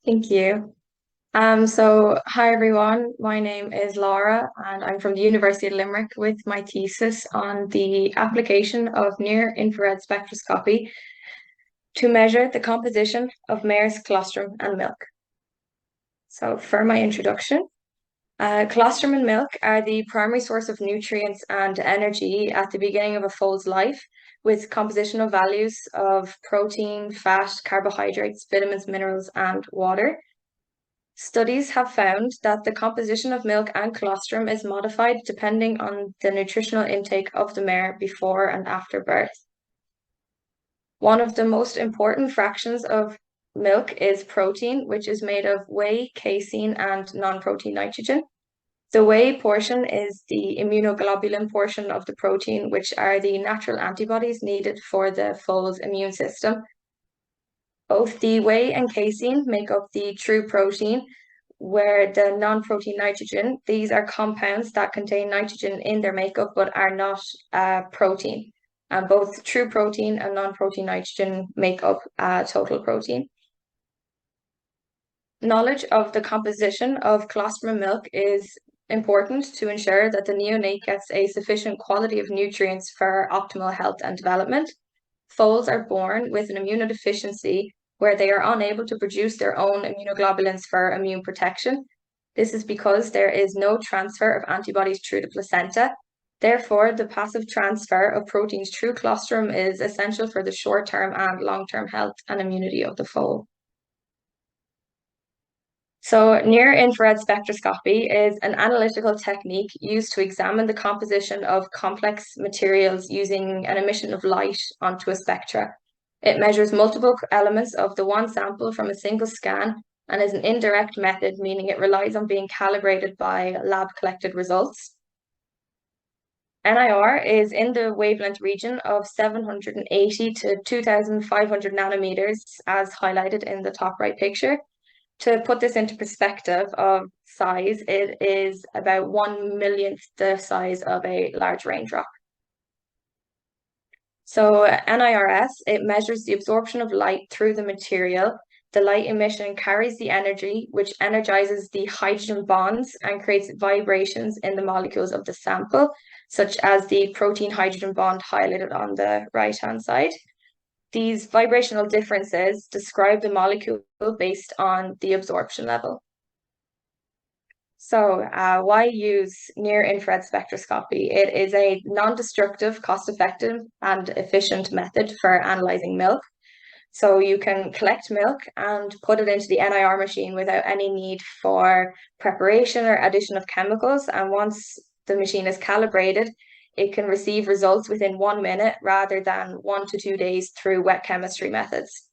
Thank you. Hi everyone. My name is Laura, and I'm from the University of Limerick with my thesis on the application of near-infrared spectroscopy to measure the composition of Mare's colostrum and milk. So, for my introduction, colostrum and milk are the primary source of nutrients and energy at the beginning of a foal's life, with compositional values of protein, fat, carbohydrates, vitamins, minerals, and water. Studies have found that the composition of milk and colostrum is modified depending on the nutritional intake of the mare before and after birth. One of the most important fractions of milk is protein, which is made of whey, casein, and non-protein nitrogen. The whey portion is the immunoglobulin portion of the protein, which are the natural antibodies needed for the foal's immune system. Both the whey and casein make up the true protein, where the non-protein nitrogen, these are compounds that contain nitrogen in their makeup but are not protein. And both true protein and non-protein nitrogen make up total protein. Knowledge of the composition of colostrum milk is important to ensure that the neonate gets a sufficient quality of nutrients for optimal health and development. Foals are born with an immunodeficiency where they are unable to produce their own immunoglobulins for immune protection. This is because there is no transfer of antibodies through the placenta. Therefore, the passive transfer of proteins through colostrum is essential for the short-term and long-term health and immunity of the foal. So, near-infrared spectroscopy is an analytical technique used to examine the composition of complex materials using an emission of light onto a spectra. It measures multiple elements of the one sample from a single scan and is an indirect method, meaning it relies on being calibrated by lab-collected results. NIR is in the wavelength region of 780 to 2,500 nanometers, as highlighted in the top right picture. To put this into perspective of size, it is about 1/1,000,000th the size of a large raindrop. So NIRS, it measures the absorption of light through the material. The light emission carries the energy, which energizes the hydrogen bonds and creates vibrations in the molecules of the sample, such as the protein hydrogen bond highlighted on the right-hand side. These vibrational differences describe the molecule based on the absorption level. So, why use near-infrared spectroscopy? It is a non-destructive, cost-effective, and efficient method for analyzing milk. So you can collect milk and put it into the NIR machine without any need for preparation or addition of chemicals. And once the machine is calibrated, it can receive results within 1 minute rather than 1 to 2 days through wet chemistry methods.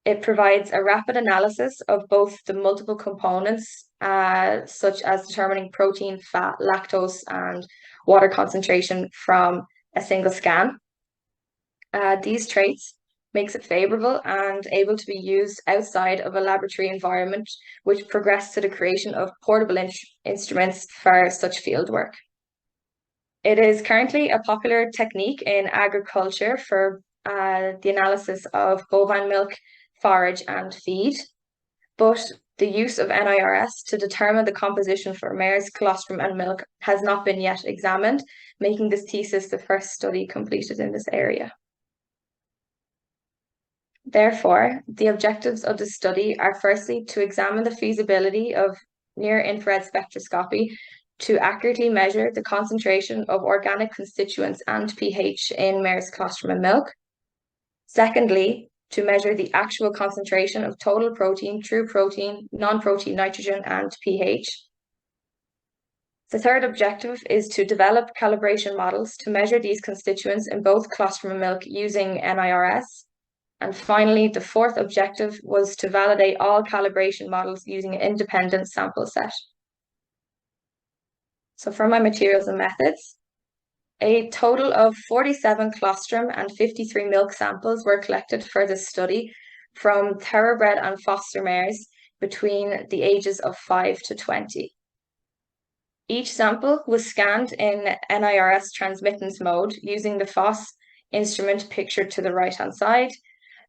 It provides a rapid analysis of both the multiple components, such as determining protein, fat, lactose, and water concentration from a single scan. These traits makes it favorable and able to be used outside of a laboratory environment, which progressed to the creation of portable instruments for such field work. It is currently a popular technique in agriculture for the analysis of bovine milk, forage, and feed, but the use of NIRS to determine the composition for mare's colostrum and milk has not been yet examined, making this thesis the first study completed in this area. Therefore, the objectives of the study are firstly to examine the feasibility of near-infrared spectroscopy to accurately measure the concentration of organic constituents and pH in mare's colostrum and milk. Secondly, to measure the actual concentration of total protein, true protein, non-protein nitrogen, and pH. The third objective is to develop calibration models to measure these constituents in both colostrum and milk using NIRS. And finally, the fourth objective was to validate all calibration models using an independent sample set. So for my materials and methods, a total of 47 colostrum and 53 milk samples were collected for this study from thoroughbred and foster mares between the ages of 5 to 20. Each sample was scanned in NIRS transmittance mode using the FOSS instrument pictured to the right-hand side.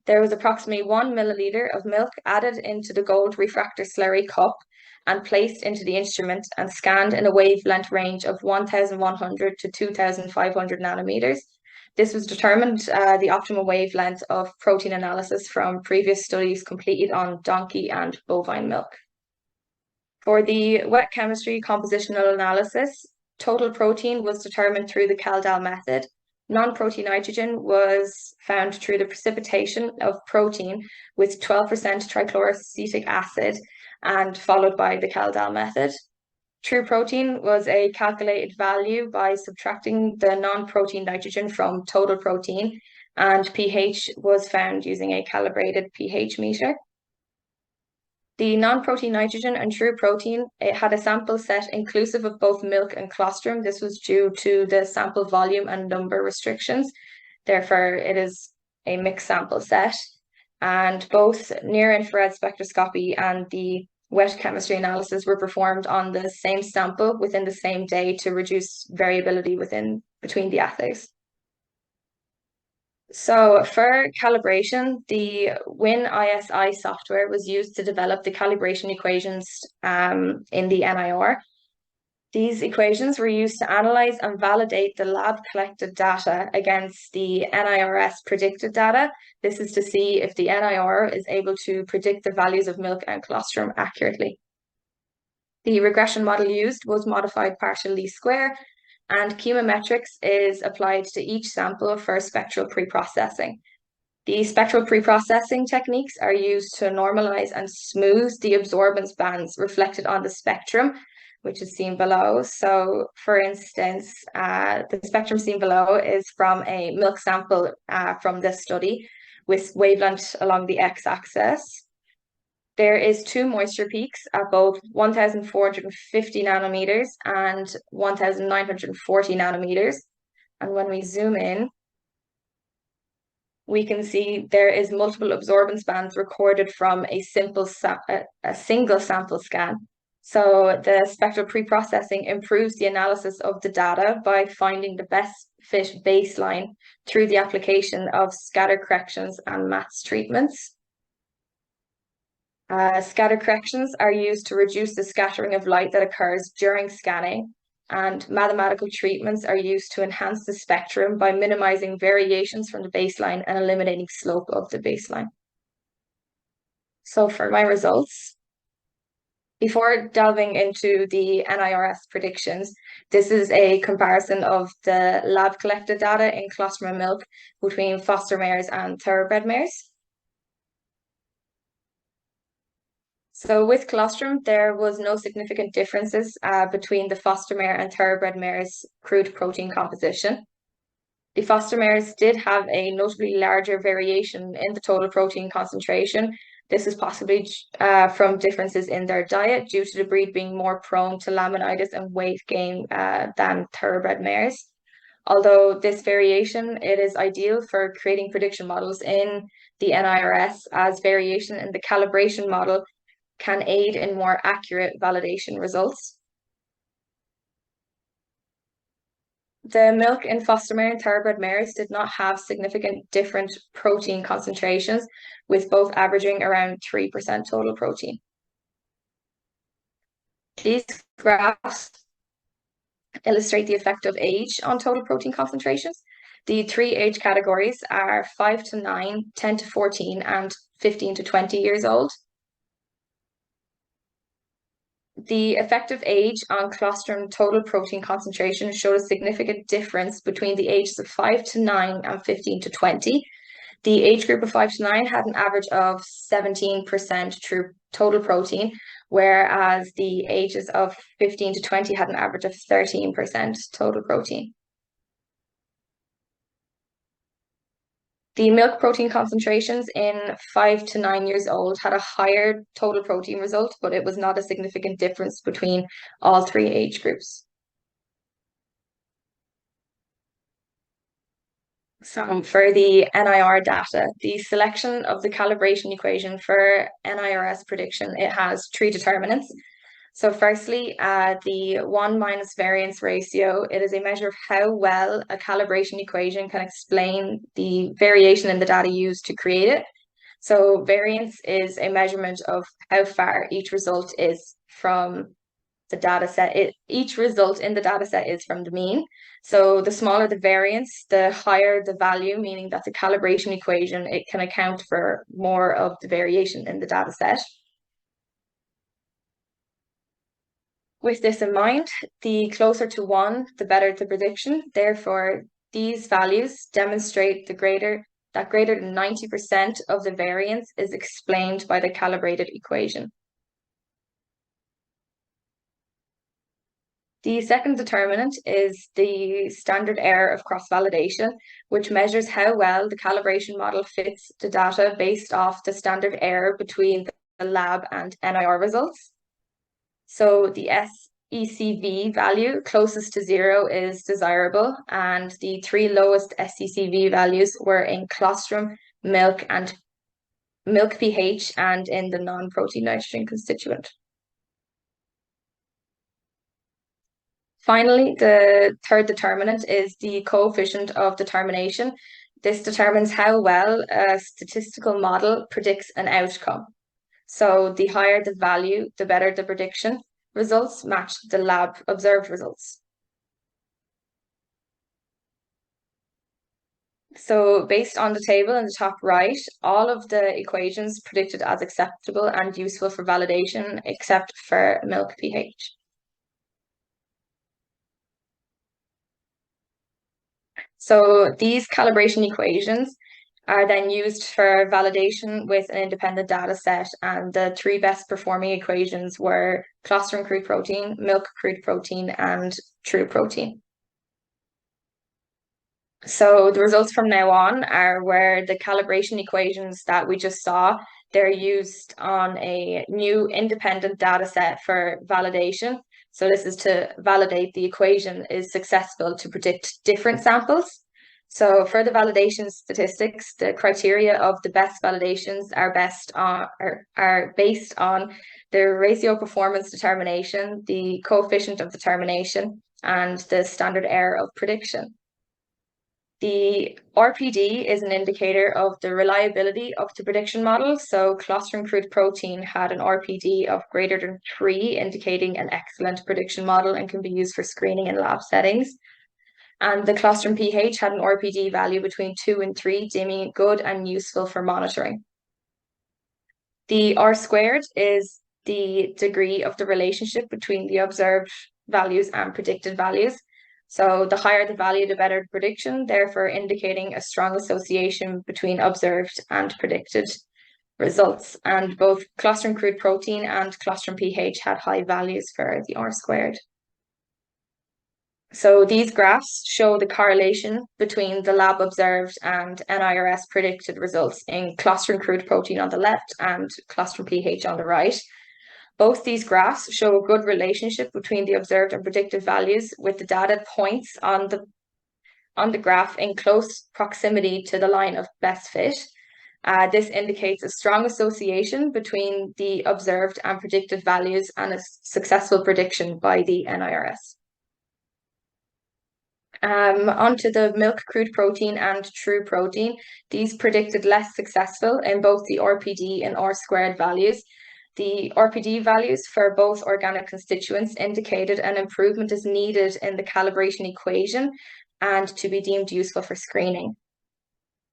There was approximately 1 milliliter of milk added into the gold refractor slurry cup and placed into the instrument and scanned in a wavelength range of 1,100 to 2,500 nanometers. This was determined the optimal wavelength of protein analysis from previous studies completed on donkey and bovine milk. For the wet chemistry compositional analysis, total protein was determined through the Kaldal method. Non-protein nitrogen was found through the precipitation of protein with 12% trichloroacetic acid and followed by the Kaldal method. True protein was a calculated value by subtracting the non-protein nitrogen from total protein, and pH was found using a calibrated pH meter. The non-protein nitrogen and true protein, it had a sample set inclusive of both milk and colostrum. This was due to the sample volume and number restrictions. Therefore, it is a mixed sample set. And both near-infrared spectroscopy and the wet chemistry analysis were performed on the same sample within the same day to reduce variability between the assays. So for calibration, the WinISI software was used to develop the calibration equations in the NIR. These equations were used to analyze and validate the lab collected data against the NIRS predicted data. This is to see if the NIR is able to predict the values of milk and colostrum accurately. The regression model used was modified partial least square, and chemometrics is applied to each sample for spectral preprocessing. The spectral preprocessing techniques are used to normalize and smooth the absorbance bands reflected on the spectrum, which is seen below. So, for instance, the spectrum seen below is from a milk sample from this study with wavelength along the x-axis. There is 2 moisture peaks at both 1,450 nanometers and 1,940 nanometers. And when we zoom in, we can see there is multiple absorbance bands recorded from a single sample scan. So the spectral preprocessing improves the analysis of the data by finding the best fit baseline through the application of scatter corrections and mass treatments. Scatter corrections are used to reduce the scattering of light that occurs during scanning, and mathematical treatments are used to enhance the spectrum by minimizing variations from the baseline and eliminating slope of the baseline. So for my results, before delving into the NIRS predictions, this is a comparison of the lab collected data in colostrum and milk between foster mares and thoroughbred mares. So with colostrum, there was no significant differences between the foster mare and thoroughbred mare's crude protein composition. The foster mares did have a notably larger variation in the total protein concentration. This is possibly from differences in their diet due to the breed being more prone to laminitis and weight gain than thoroughbred mares. Although this variation, it is ideal for creating prediction models in the NIRS, as variation in the calibration model can aid in more accurate validation results. The milk in foster mare and thoroughbred mares did not have significant different protein concentrations, with both averaging around 3% total protein. These graphs illustrate the effect of age on total protein concentrations. The 3 age categories are 5 to 9, 10 to 14, and 15 to 20 years old. The effective age on colostrum total protein concentration showed a significant difference between the ages of 5 to 9 and 15 to 20. The age group of 5 to 9 had an average of 17% true total protein, whereas the ages of 15 to 20 had an average of 13% total protein. The milk protein concentrations in 5 to 9 years old had a higher total protein result, but it was not a significant difference between all 3 age groups. So for the NIR data, the selection of the calibration equation for NIRS prediction, it has 3 determinants. So firstly, the 1 minus variance ratio, it is a measure of how well a calibration equation can explain the variation in the data used to create it. So variance is a measurement of how far each result is from the data set. Each result in the data set is from the mean. So the smaller the variance, the higher the value, meaning that the calibration equation, it can account for more of the variation in the data set. With this in mind, the closer to 1, the better the prediction. Therefore, these values demonstrate that greater than 90% of the variance is explained by the calibrated equation. The second determinant is the standard error of cross-validation, which measures how well the calibration model fits the data based off the standard error between the lab and NIR results. So the SECV value closest to 0 is desirable, and the 3 lowest SECV values were in colostrum, milk pH, and in the non-protein nitrogen constituent. Finally, the third determinant is the coefficient of determination. This determines how well a statistical model predicts an outcome. So the higher the value, the better the prediction. Results match the lab observed results. So based on the table in the top right, all of the equations predicted as acceptable and useful for validation except for milk pH. So these calibration equations are then used for validation with an independent data set, and the 3 best performing equations were colostrum crude protein, milk crude protein, and true protein. So the results from now on are where the calibration equations that we just saw, they're used on a new independent data set for validation. So this is to validate the equation is successful to predict different samples. So for the validation statistics, the criteria of the best validations are based on the ratio performance determination, the coefficient of determination, and the standard error of prediction. The RPD is an indicator of the reliability of the prediction model. So colostrum crude protein had an RPD of greater than 3, indicating an excellent prediction model and can be used for screening in lab settings. And the colostrum pH had an RPD value between 2 and 3, deeming it good and useful for monitoring. The R squared is the degree of the relationship between the observed values and predicted values. So the higher the value, the better the prediction, therefore indicating a strong association between observed and predicted results. And both colostrum crude protein and colostrum pH had high values for the R squared. So these graphs show the correlation between the lab observed and NIRS predicted results in colostrum crude protein on the left and colostrum pH on the right. Both these graphs show a good relationship between the observed and predicted values, with the data points on the graph in close proximity to the line of best fit. This indicates a strong association between the observed and predicted values and a successful prediction by the NIRS. Onto the milk crude protein and true protein. These predicted less successful in both the RPD and R squared values. The RPD values for both organic constituents indicated an improvement is needed in the calibration equation and to be deemed useful for screening.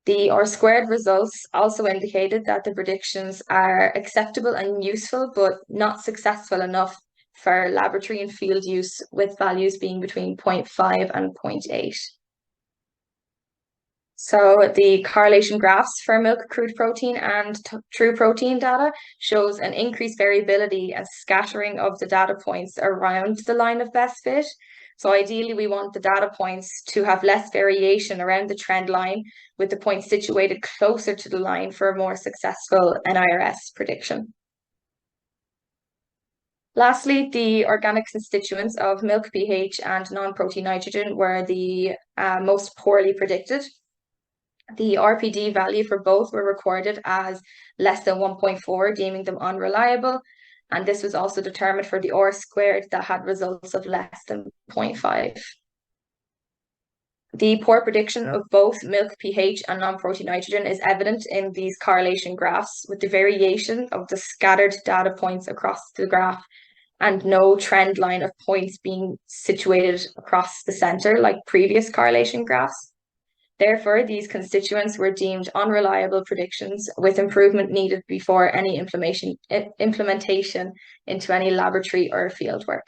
The R squared results also indicated that the predictions are acceptable and useful, but not successful enough for laboratory and field use, with values being between 0.5 and 0.8. So the correlation graphs for milk crude protein and true protein data shows an increased variability and scattering of the data points around the line of best fit. So ideally, we want the data points to have less variation around the trend line, with the points situated closer to the line for a more successful NIRS prediction. Lastly, the organic constituents of milk pH and non-protein nitrogen were the most poorly predicted. The RPD value for both were recorded as less than 1.4, deeming them unreliable. And this was also determined for the R squared that had results of less than 0.5. The poor prediction of both milk pH and non-protein nitrogen is evident in these correlation graphs, with the variation of the scattered data points across the graph and no trend line of points being situated across the center like previous correlation graphs. Therefore, these constituents were deemed unreliable predictions with improvement needed before any implementation into any laboratory or field work.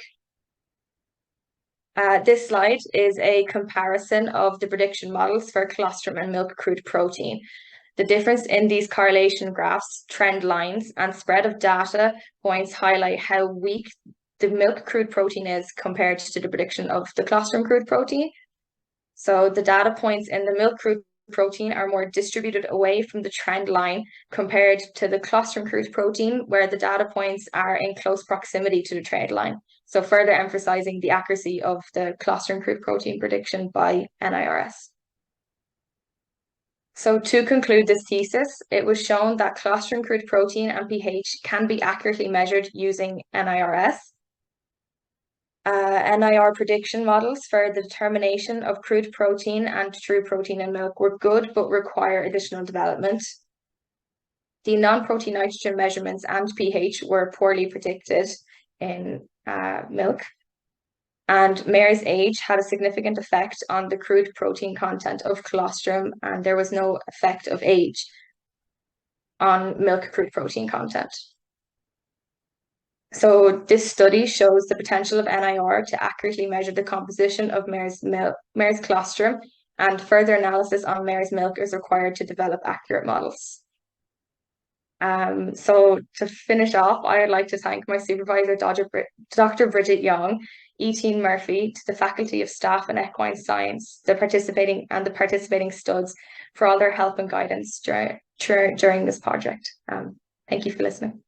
This slide is a comparison of the prediction models for colostrum and milk crude protein. The difference in these correlation graphs, trend lines, and spread of data points highlight how weak the milk crude protein is compared to the prediction of the colostrum crude protein. So the data points in the milk crude protein are more distributed away from the trend line compared to the colostrum crude protein, where the data points are in close proximity to the trend line. So further emphasizing the accuracy of the colostrum crude protein prediction by NIRS. So to conclude this thesis, it was shown that colostrum crude protein and pH can be accurately measured using NIRS. NIR prediction models for the determination of crude protein and true protein in milk were good, but require additional development. The non-protein nitrogen measurements and pH were poorly predicted in milk. And Mare's age had a significant effect on the crude protein content of colostrum, and there was no effect of age on milk crude protein content. So this study shows the potential of NIR to accurately measure the composition of Mare's colostrum, and further analysis on Mare's milk is required to develop accurate models. So to finish off, I would like to thank my supervisor, Dr. Bridget Young, Equine Murphy, to the Faculty of Staff in Equine Science, the participating studs for all their help and guidance during this project. Thank you for listening.